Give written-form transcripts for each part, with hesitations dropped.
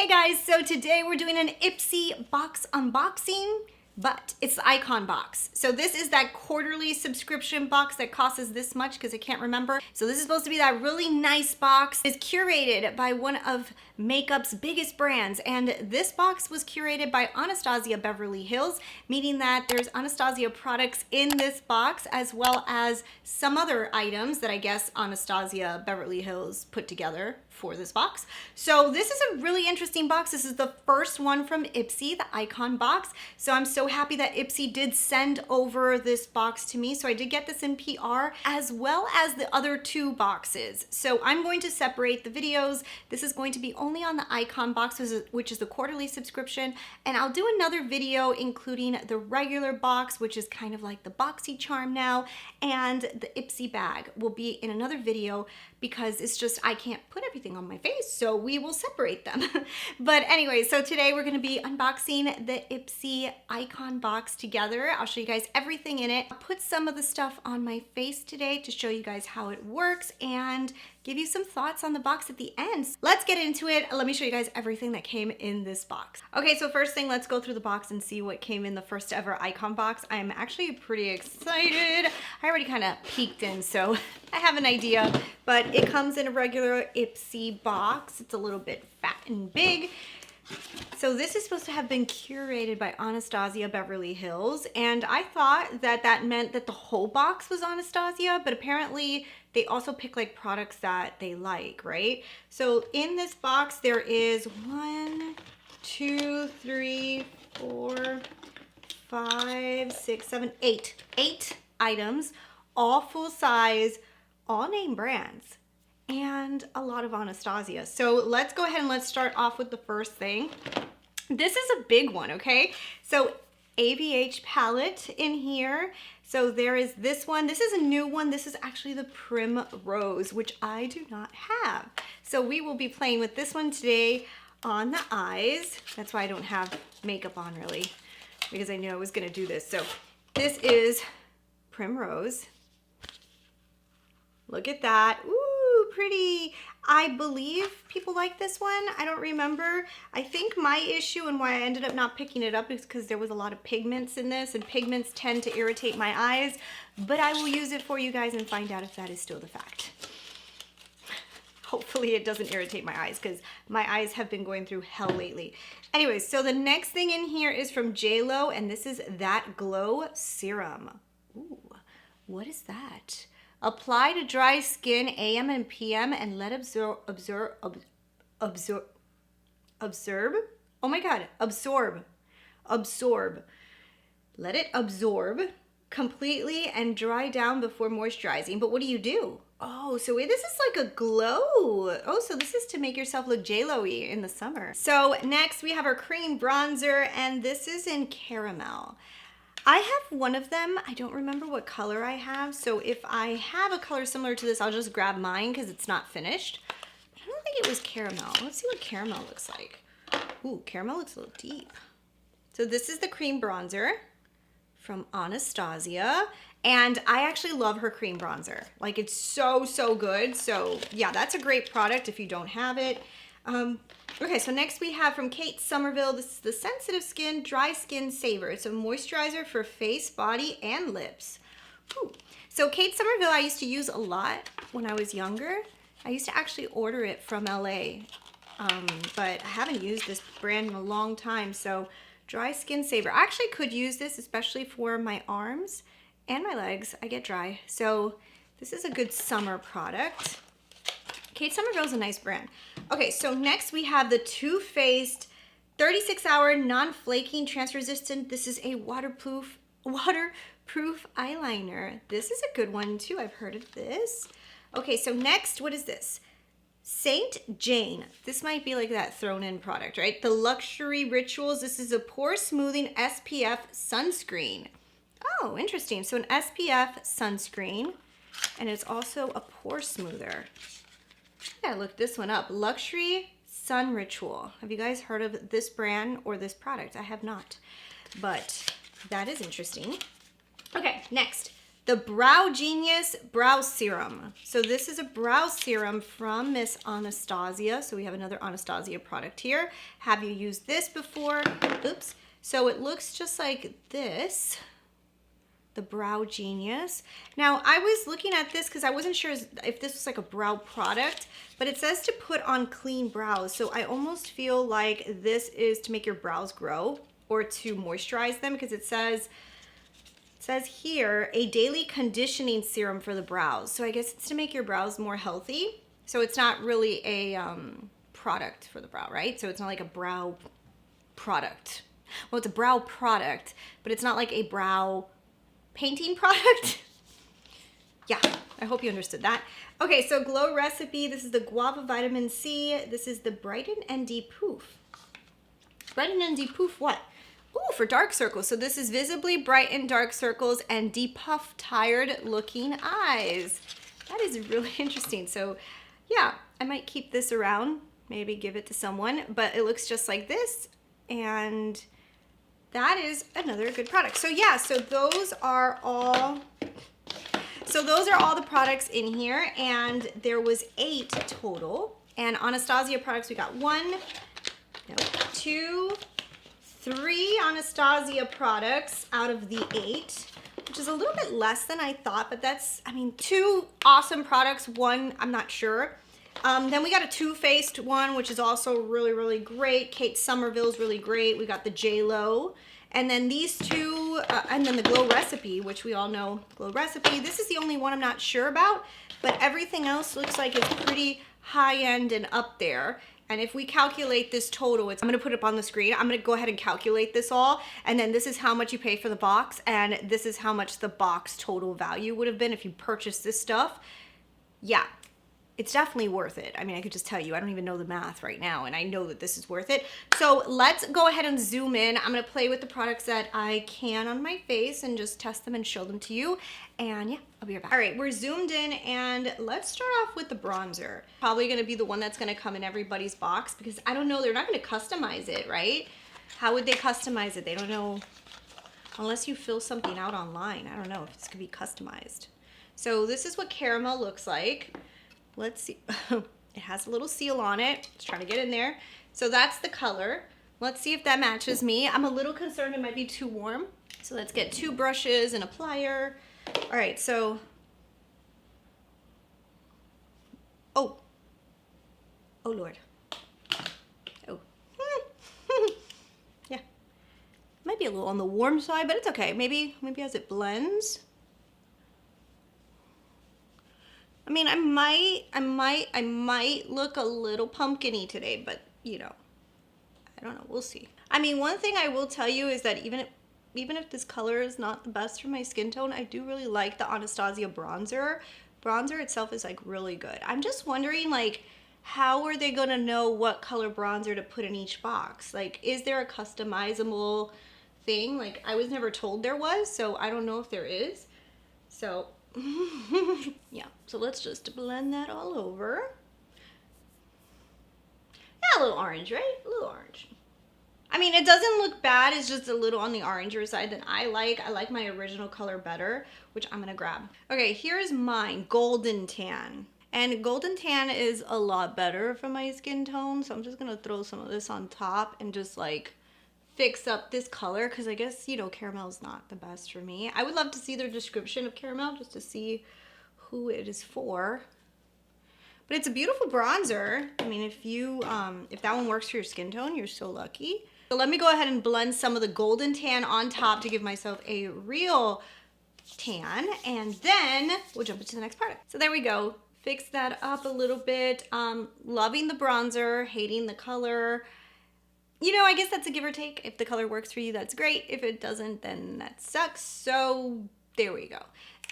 guys, so today we're doing an IPSY box unboxing, but it's the icon box. So this is that quarterly subscription box that costs us this much because I can't remember. So this is supposed to be that really nice box. It's curated by one of makeup's biggest brands, and this box was curated by Anastasia Beverly Hills, meaning that there's Anastasia products in this box as well as some other items that I guess Anastasia Beverly Hills put together for this box. So this is a really interesting box. This is the first one from IPSY, the icon box. So I'm so happy that IPSY did send over this box to me. So I did get this in PR as well as the other two boxes. So I'm going to separate the videos. This is going to be only on the icon box, which is the quarterly subscription. And I'll do another video including the regular box, which is kind of like the BoxyCharm now. And the IPSY bag will be in another video because it's just, I can't put everything on my face, so we will separate them. But anyway, so today we're gonna be unboxing the IPSY icon box together. I'll show you guys everything in it. I'll put some of the stuff on my face today to show you guys how it works and give you some thoughts on the box at the end. Let's get into it. Let me show you guys everything that came in this box. Okay, so first thing, let's go through the box and see what came in the first ever icon box. I'm actually pretty excited. I already kind of peeked in, so I have an idea, but it comes in a regular IPSY box. It's a little bit fat and big. So this is supposed to have been curated by Anastasia Beverly Hills, and I thought that that meant that the whole box was Anastasia, but apparently they also pick like products that they like, right? So in this box there is 1, 2, 3, 4, 5, 6, 7, 8 items, all full size, all name brands, and a lot of Anastasia. So let's go ahead and let's start off with the first thing. This is a big one, okay? So ABH palette in here. So there is this one. This is a new one. This is actually the Primrose, which I do not have. So we will be playing with this one today on the eyes. That's why I don't have makeup on really, because I knew I was gonna do this. So this is Primrose. Look at that. Ooh, pretty. I believe people like this one. I don't remember. I think my issue and why I ended up not picking it up is because there was a lot of pigments in this, and pigments tend to irritate my eyes, but I will use it for you guys and find out if that is still the fact. Hopefully it doesn't irritate my eyes because my eyes have been going through hell lately. Anyways, so the next thing in here is from JLo, and this is That Glow Serum. Ooh, what is that? Apply to dry skin AM and PM and let absorb. Oh my God, absorb. Let it absorb completely and dry down before moisturizing. But what do? Oh, so this is like a glow. Oh, so this is to make yourself look J-Lo-y in the summer. So next we have our cream bronzer, and this is in Caramel. I have one of them. I don't remember what color I have. So if I have a color similar to this, I'll just grab mine because it's not finished. But I don't think it was Caramel. Let's see what Caramel looks like. Ooh, Caramel looks a little deep. So this is the cream bronzer from Anastasia. And I actually love her cream bronzer. Like, it's so, so good. So yeah, that's a great product if you don't have it. Okay, so next we have from Kate Somerville. This is the Sensitive Skin Dry Skin Saver. It's a moisturizer for face, body, and lips. Ooh. So Kate Somerville I used to use a lot when I was younger. I used to actually order it from LA, but I haven't used this brand in a long time. So Dry Skin Saver. I actually could use this, especially for my arms and my legs. I get dry. So this is a good summer product. Kate Somerville is a nice brand. Okay, so next we have the Too Faced 36-hour non-flaking transresistant. This is a waterproof eyeliner. This is a good one too. I've heard of this. Okay, so next, what is this? Saint Jane. This might be like that thrown in product, right? The Luxury Rituals. This is a pore smoothing SPF sunscreen. Oh, interesting. So an SPF sunscreen, and it's also a pore smoother. I gotta look this one up. Luxury Sun Ritual. Have you guys heard of this brand or this product? I have not, but that is interesting. Okay, next, the Brow Genius Brow Serum. So this is a brow serum from Miss Anastasia. So we have another Anastasia product here. Have you used this before? Oops. So it looks just like this, the Brow Genius. Now I was looking at this because I wasn't sure if this was like a brow product, but it says to put on clean brows. So I almost feel like this is to make your brows grow or to moisturize them, because it says here, a daily conditioning serum for the brows. So I guess it's to make your brows more healthy. So it's not really a product for the brow, right? So it's not like a brow product. Well, it's a brow product, but it's not like a brow painting product. Yeah, I hope you understood that. Okay, so Glow Recipe. This is the Guava Vitamin C. This is the Brighten and Depuff. Brighten and Depuff what? Ooh, for dark circles. So this is visibly brighten dark circles and depuff tired looking eyes. That is really interesting. So yeah, I might keep this around, maybe give it to someone, but it looks just like this. And that is another good product. So yeah, so those are all the products in here, and there was 8 total. And Anastasia products, we got 2, 3 Anastasia products out of the 8, which is a little bit less than I thought, but that's, I mean, 2 awesome products, 1 I'm not sure. Then we got a Too Faced one, which is also really, really great. Kate Somerville's really great. We got the J-Lo. And then these 2, and then the Glow Recipe, which we all know, Glow Recipe. This is the only one I'm not sure about, but everything else looks like it's pretty high-end and up there. And if we calculate this total, I'm gonna put it up on the screen. I'm gonna go ahead and calculate this all. And then this is how much you pay for the box. And this is how much the box total value would have been if you purchased this stuff. Yeah, it's definitely worth it. I mean, I could just tell you, I don't even know the math right now, and I know that this is worth it. So let's go ahead and zoom in. I'm gonna play with the products that I can on my face and just test them and show them to you. And yeah, I'll be right back. All right, we're zoomed in, and let's start off with the bronzer. Probably gonna be the one that's gonna come in everybody's box, because I don't know, they're not gonna customize it, right? How would they customize it? They don't know, unless you fill something out online. I don't know if it's gonna be customized. So this is what caramel looks like. Let's see. It has a little seal on it. Let's try to get in there. So that's the color. Let's see if that matches me. I'm a little concerned it might be too warm. So let's get 2 brushes and a plier. All right, so. Oh Lord. Oh. Yeah. Might be a little on the warm side, but it's okay. Maybe as it blends. I mean, I might look a little pumpkin-y today, but you know, I don't know, we'll see. I mean, one thing I will tell you is that even if this color is not the best for my skin tone, I do really like the Anastasia bronzer. Bronzer itself is like really good. I'm just wondering, like, how are they gonna know what color bronzer to put in each box? Like, is there a customizable thing? Like, I was never told there was, so I don't know if there is. So yeah, so let's just blend that all over. Yeah, a little orange, right? A little orange. I mean, it doesn't look bad. It's just a little on the oranger side than I like. I like my original color better, which I'm gonna grab. Okay, here's mine, Golden Tan. And Golden Tan is a lot better for my skin tone, so I'm just gonna throw some of this on top and just like fix up this color, because I guess, you know, caramel is not the best for me. I would love to see their description of caramel just to see who it is for. But it's a beautiful bronzer. I mean, if that one works for your skin tone, you're so lucky. So let me go ahead and blend some of the Golden Tan on top to give myself a real tan, and then we'll jump into the next product. So there we go. Fix that up a little bit. Loving the bronzer, hating the color. You know, I guess that's a give or take. If the color works for you, that's great. If it doesn't, then that sucks. So there we go.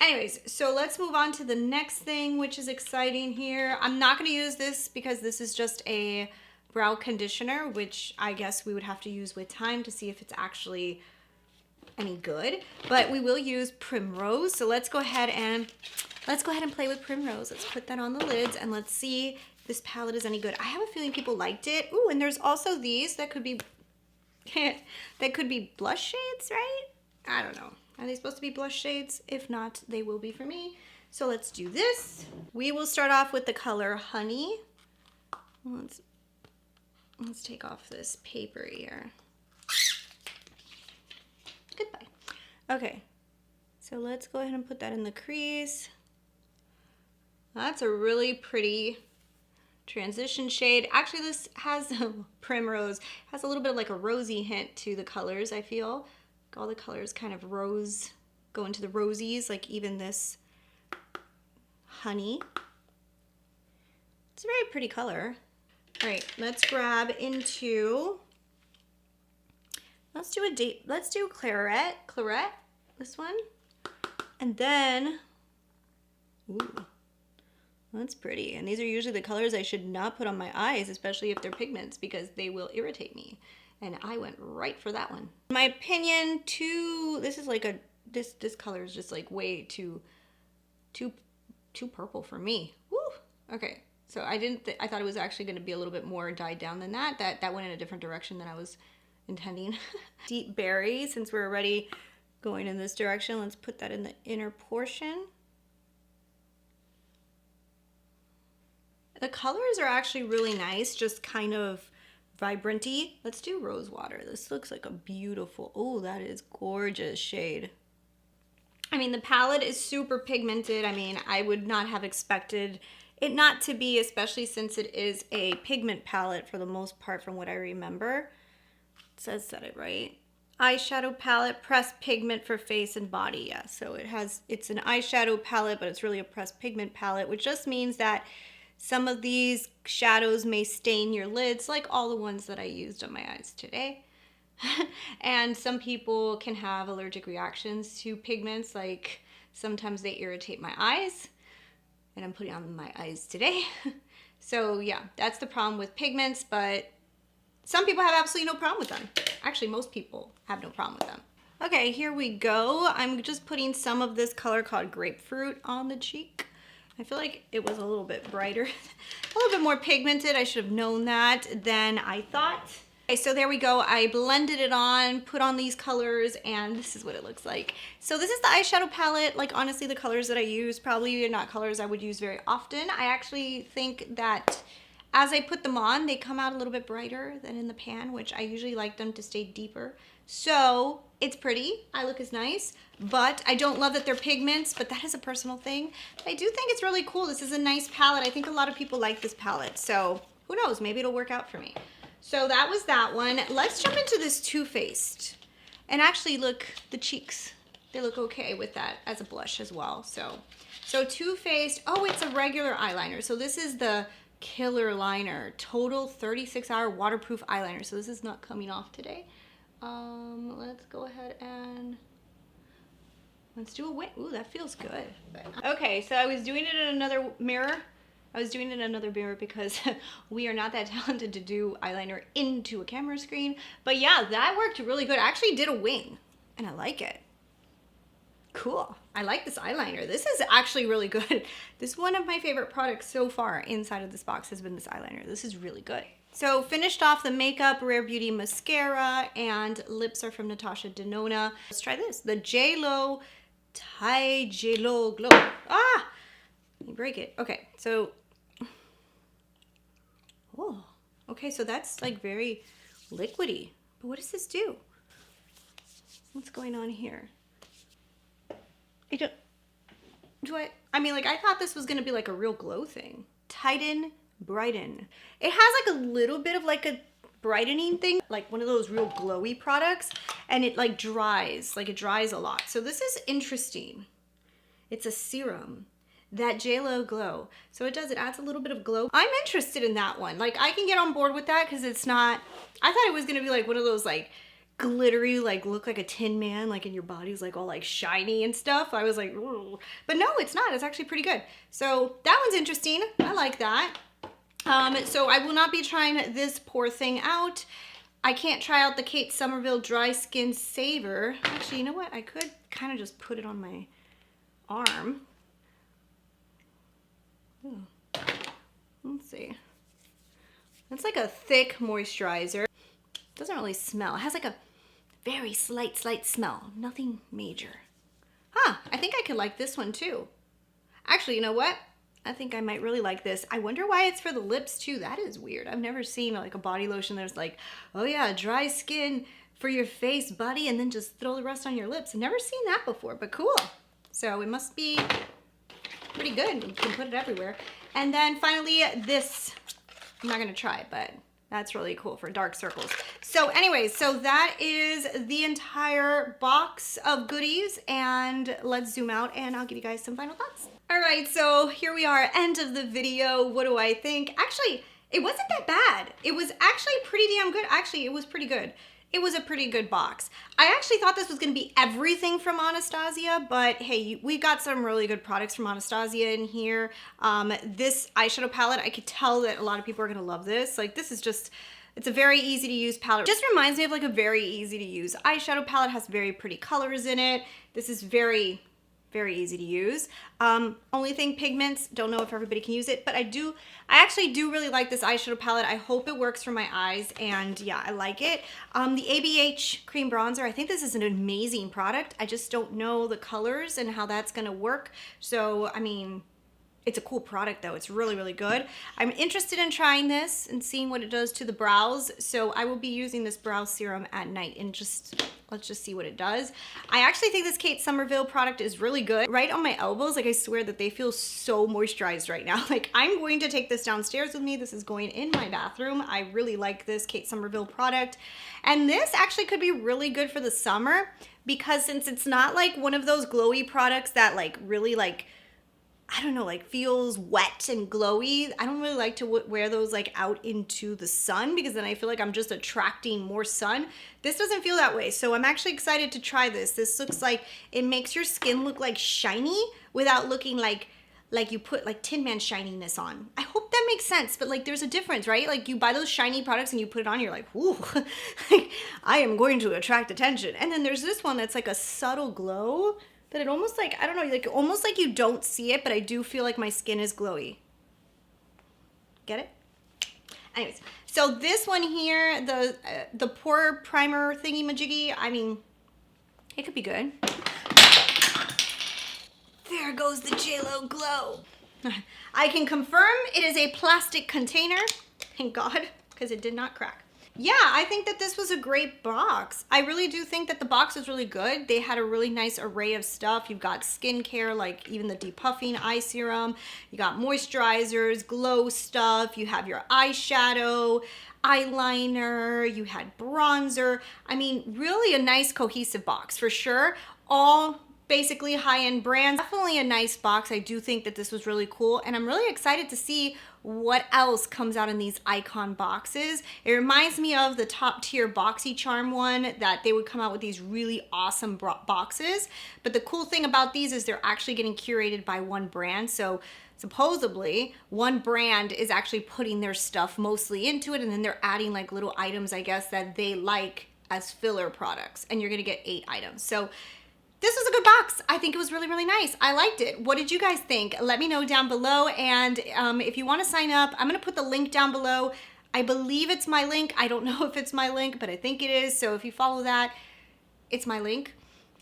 Anyways, so let's move on to the next thing, which is exciting here. I'm not going to use this because this is just a brow conditioner, which I guess we would have to use with time to see if it's actually any good. But we will use Primrose. So let's go ahead and play with Primrose. Let's put that on the lids and let's see this palette is any good. I have a feeling people liked it. Ooh, and there's also these that could be that could be blush shades, right? I don't know. Are they supposed to be blush shades? If not, they will be for me. So let's do this. We will start off with the color Honey. Let's take off this paper here. Goodbye. Okay, so let's go ahead and put that in the crease. That's a really pretty transition shade. Actually, this has Primrose, has a little bit of like a rosy hint to the colors, I feel. All the colors kind of rose, go into the rosies, like even this Honey. It's a very pretty color. All right, let's grab into, let's do Claret, this one. And then, ooh, that's pretty. And these are usually the colors I should not put on my eyes, especially if they're pigments, because they will irritate me. And I went right for that one. In my opinion, this is like this color is just like way too purple for me. Woo! Okay, so I thought it was actually gonna be a little bit more dyed down than that. That went in a different direction than I was intending. Deep Berry, since we're already going in this direction, let's put that in the inner portion. The colors are actually really nice, just kind of vibranty. Let's do Rose Water. This looks like a beautiful, oh, that is gorgeous shade. I mean, the palette is super pigmented. I mean, I would not have expected it not to be, especially since it is a pigment palette for the most part from what I remember. It says that it right. Eyeshadow palette, pressed pigment for face and body. Yeah, so it's an eyeshadow palette, but it's really a pressed pigment palette, which just means that some of these shadows may stain your lids, like all the ones that I used on my eyes today. And some people can have allergic reactions to pigments, like sometimes they irritate my eyes, and I'm putting on my eyes today. So yeah, that's the problem with pigments, but some people have absolutely no problem with them. Actually, most people have no problem with them. Okay, here we go. I'm just putting some of this color called Grapefruit on the cheek. I feel like it was a little bit brighter, a little bit more pigmented. I should have known that than I thought. Okay, so there we go. I blended it on, put on these colors, and this is what it looks like. So this is the eyeshadow palette. Like, honestly, the colors that I use probably are not colors I would use very often. I actually think that as I put them on, they come out a little bit brighter than in the pan, which I usually like them to stay deeper. So it's pretty. I look as nice, but I don't love that they're pigments, but that is a personal thing. I do think it's really cool. This is a nice palette. I think a lot of people like this palette. So who knows? Maybe it'll work out for me. So that was that one. Let's jump into this Too Faced. And actually, look, the cheeks. They look okay with that as a blush as well. So Too Faced. Oh, it's a regular eyeliner. So this is the Killer Liner. Total 36-hour waterproof eyeliner. So this is not coming off today. Let's go ahead and let's do a wing. Ooh, that feels good. Okay, so I was doing it in another mirror. Because we are not that talented to do eyeliner into a camera screen. But yeah, that worked really good. I actually did a wing and I like it. Cool. I like this eyeliner. This is actually really good. This is one of my favorite products so far inside of this box has been this eyeliner. This is really good. So finished off the makeup, Rare Beauty mascara, and lips are from Natasha Denona. Let's try this. The JLo Glow. Ah! Let me break it. Okay, so... Oh, okay, so that's like very liquidy. But what does this do? What's going on here? I mean, like, I thought this was gonna be like a real glow thing. Tighten, brighten. It has like a little bit of like a brightening thing, like one of those real glowy products, and it like dries, it dries a lot. So this is interesting. It's a serum. That JLo Glow. So it adds a little bit of glow. I'm interested in that one. Like, I can get on board with that because it's not, I thought it was gonna be like one of those like glittery, like look like a Tin Man, like in your body's like all like shiny and stuff. I was like, ooh. But no, it's not. It's actually pretty good. So that one's interesting. I like that. So I will not be trying this Pour thing out. I can't try out the Kate Somerville Dry Skin Saver. Actually, you know what? I could kind of just put it on my arm. Ooh. Let's see. It's like a thick moisturizer. Doesn't really smell. It has like a very slight smell. Nothing major. Huh, I think I could like this one too. Actually, you know what? I think I might really like this. I wonder why it's for the lips too. That is weird. I've never seen like a body lotion that's like, oh yeah, dry skin for your face, buddy, and then just throw the rest on your lips. I've never seen that before, but cool. So it must be pretty good. You can put it everywhere. And then finally this, I'm not gonna try it, but that's really cool for dark circles. So anyways, so that is the entire box of goodies, and let's zoom out and I'll give you guys some final thoughts. All right, so here we are, end of the video. What do I think? Actually, it wasn't that bad. It was actually pretty damn good. Actually, it was pretty good. It was a pretty good box. I actually thought this was gonna be everything from Anastasia, but hey, we've got some really good products from Anastasia in here. This eyeshadow palette, I could tell that a lot of people are gonna love this. Like, this is just, it's a very easy to use palette. It just reminds me of like a very easy to use eyeshadow palette. Has very pretty colors in it. This is very easy to use. Only thing, pigments, don't know if everybody can use it, but I actually do really like this eyeshadow palette. I hope it works for my eyes, and yeah, I like it. The ABH cream bronzer, I think this is an amazing product. I just don't know the colors and how that's gonna work. So, I mean, it's a cool product though. It's really good. I'm interested in trying this and seeing what it does to the brows. So I will be using this brow serum at night and let's just see what it does. I actually think this Kate Somerville product is really good. Right on my elbows, like I swear that they feel so moisturized right now. Like, I'm going to take this downstairs with me. This is going in my bathroom. I really like this Kate Somerville product. And this actually could be really good for the summer, because since it's not like one of those glowy products that like really like, I don't know, like feels wet and glowy. I don't really like to wear those like out into the sun, because then I feel like I'm just attracting more sun. This doesn't feel that way. So I'm actually excited to try this. This looks like it makes your skin look like shiny without looking like you put like Tin Man shininess on. I hope that makes sense, but like there's a difference, right? Like you buy those shiny products and you put it on, you're like, ooh, like, I am going to attract attention. And then there's this one that's like a subtle glow, that it almost like, I don't know, like almost like you don't see it, but I do feel like my skin is glowy. Get it? Anyways, so this one here, the pore primer thingy majiggy, I mean, it could be good. There goes the JLo glow. I can confirm it is a plastic container. Thank God, because it did not crack. Yeah, I think that this was a great box. I really do think that the box was really good. They had a really nice array of stuff. You've got skincare, like even the depuffing eye serum. You got moisturizers, glow stuff. You have your eyeshadow, eyeliner. You had bronzer. I mean, really a nice cohesive box for sure. All basically high-end brands. Definitely a nice box. I do think that this was really cool, and I'm really excited to see what else comes out in these icon boxes. It reminds me of the top tier BoxyCharm one, that they would come out with these really awesome boxes. But the cool thing about these is they're actually getting curated by one brand. So supposedly one brand is actually putting their stuff mostly into it, and then they're adding like little items, I guess, that they like as filler products, and you're gonna get 8 items. So this was a good box. I think it was really nice. I liked it. What did you guys think? Let me know down below. And if you want to sign up, I'm going to put the link down below. I believe it's my link. I don't know if it's my link, but I think it is. So if you follow that, it's my link.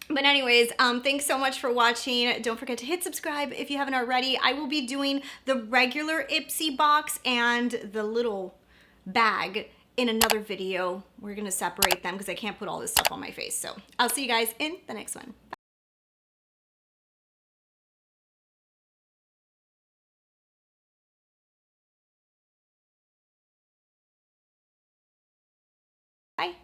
But anyways, thanks so much for watching. Don't forget to hit subscribe if you haven't already. I will be doing the regular IPSY box and the little bag in another video. We're gonna separate them because I can't put all this stuff on my face. So I'll see you guys in the next one. Bye.